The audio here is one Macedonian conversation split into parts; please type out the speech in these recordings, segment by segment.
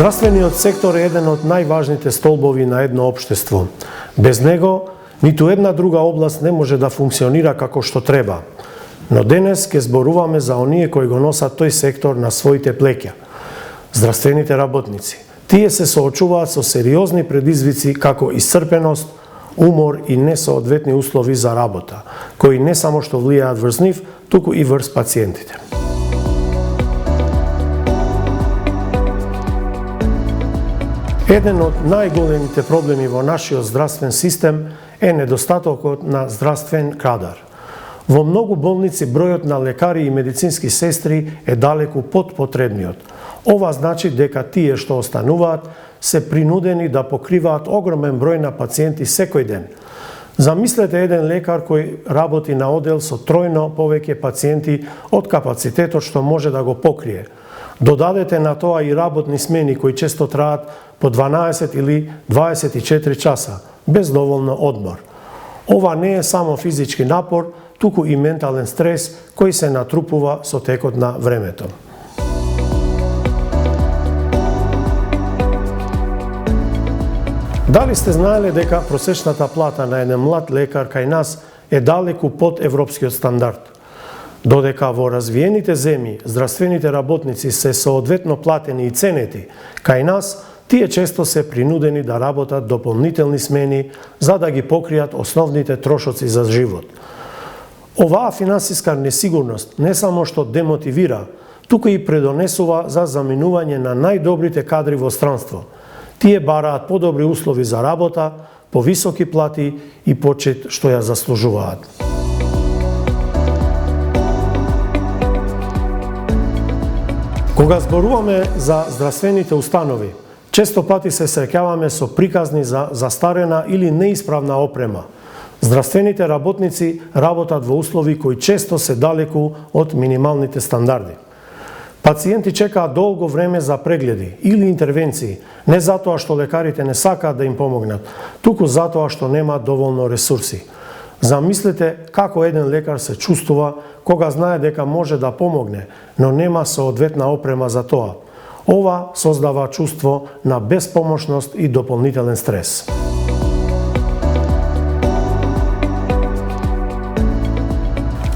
Здравствениот сектор е еден од најважните столбови на едно општество. Без него, ниту една друга област не може да функционира како што треба. Но денес ќе зборуваме за оние кои го носат тој сектор на своите плеќа. Здравствените работници. Тие се соочуваат со сериозни предизвици како исцрпеност, умор и несоодветни услови за работа, кои не само што влијаат врз нив, туку и врз пациентите. Еден од најголемите проблеми во нашиот здравствен систем е недостатокот на здравствен кадар. Во многу болници бројот на лекари и медицински сестри е далеку под потребниот. Ова значи дека тие што остануваат се принудени да покриваат огромен број на пациенти секој ден. Замислете еден лекар кој работи на одел со тројно повеќе пациенти од капацитетот што може да го покрие. Додадете на тоа и работни смени кои често траат по 12 или 24 часа, без доволно одмор. Ова не е само физички напор, туку и ментален стрес кој се натрупува со текот на времето. Дали сте знаеле дека просечната плата на еден млад лекар кај нас е далеку под европскиот стандард? Додека во развиените земји здравствените работници се соодветно платени и ценети, кај нас тие често се принудени да работат дополнителни смени за да ги покријат основните трошоци за живот. Оваа финансиска несигурност не само што демотивира, туку и предонесува за заминување на најдобрите кадри во странство. Тие бараат подобри услови за работа, повисоки плати и почит што ја заслужуваат. Кога зборуваме за здравствените установи, често пати се среќаваме со приказни за застарена или неисправна опрема. Здравствените работници работат во услови кои често се далеку од минималните стандарди. Пациенти чекаат долго време за прегледи или интервенции, не затоа што лекарите не сакаат да им помогнат, туку затоа што немаат доволно ресурси. Замислете како еден лекар се чувствува кога знае дека може да помогне, но нема соодветна опрема за тоа. Ова создава чувство на беспомошност и дополнителен стрес.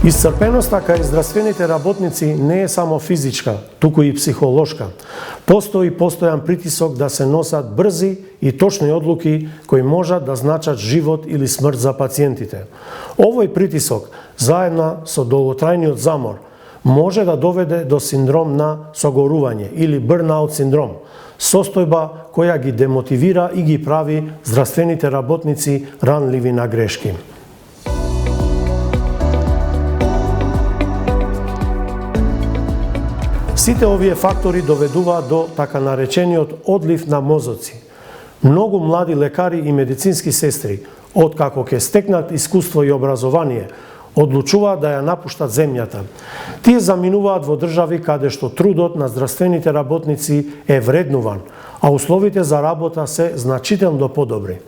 Исцрпеноста кај здравствените работници не е само физичка, туку и психолошка. Постои постојан притисок да се носат брзи и точни одлуки кои можат да значат живот или смрт за пациентите. Овој притисок, заедно со долготрајниот замор, може да доведе до синдром на согорување или бърнаут синдром, состојба која ги демотивира и ги прави здравствените работници ранливи на грешки. Сите овие фактори доведуваат до така наречениот одлив на мозоци. Многу млади лекари и медицински сестри, откако ќе стекнат искуство и образование, одлучуваат да ја напуштат земјата. Тие заминуваат во држави каде што трудот на здравствените работници е вреднуван, а условите за работа се значително подобри.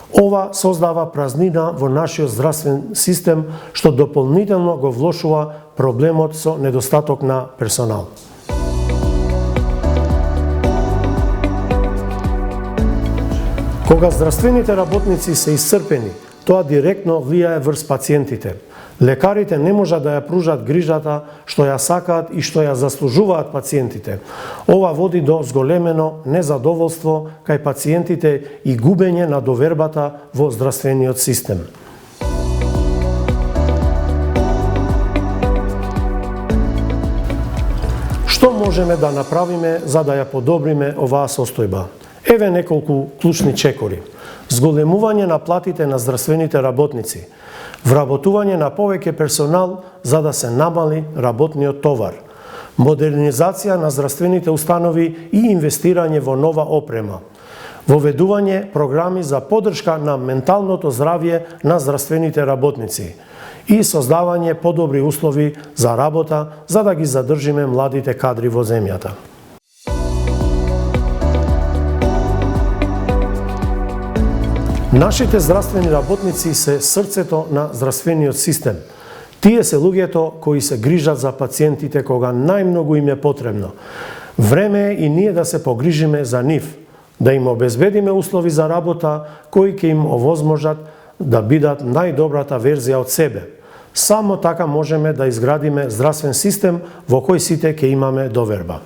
Ова создава празнина во нашиот здравствен систем, што дополнително го влошува проблемот со недостаток на персонал. Кога здравствените работници се исцрпени, тоа директно влијае врз пациентите. Лекарите не можат да ја пружат грижата што ја сакаат и што ја заслужуваат пациентите. Ова води до зголемено незадоволство кај пациентите и губење на довербата во здравствениот систем. Што можеме да направиме за да ја подобриме оваа состојба? Еве неколку клучни чекори. Зголемување на платите на здравствените работници, вработување на повеќе персонал за да се намали работниот товар, модернизација на здравствените установи и инвестирање во нова опрема, воведување програми за поддршка на менталното здравје на здравствените работници и создавање подобри услови за работа за да ги задржиме младите кадри во земјата. Нашите здравствени работници се срцето на здравствениот систем. Тие се луѓето кои се грижат за пациентите кога најмногу им е потребно. Време е и ние да се погрижиме за нив, да им обезбедиме услови за работа кои ќе им овозможат да бидат најдобрата верзија од себе. Само така можеме да изградиме здравствен систем во кој сите ќе имаме доверба.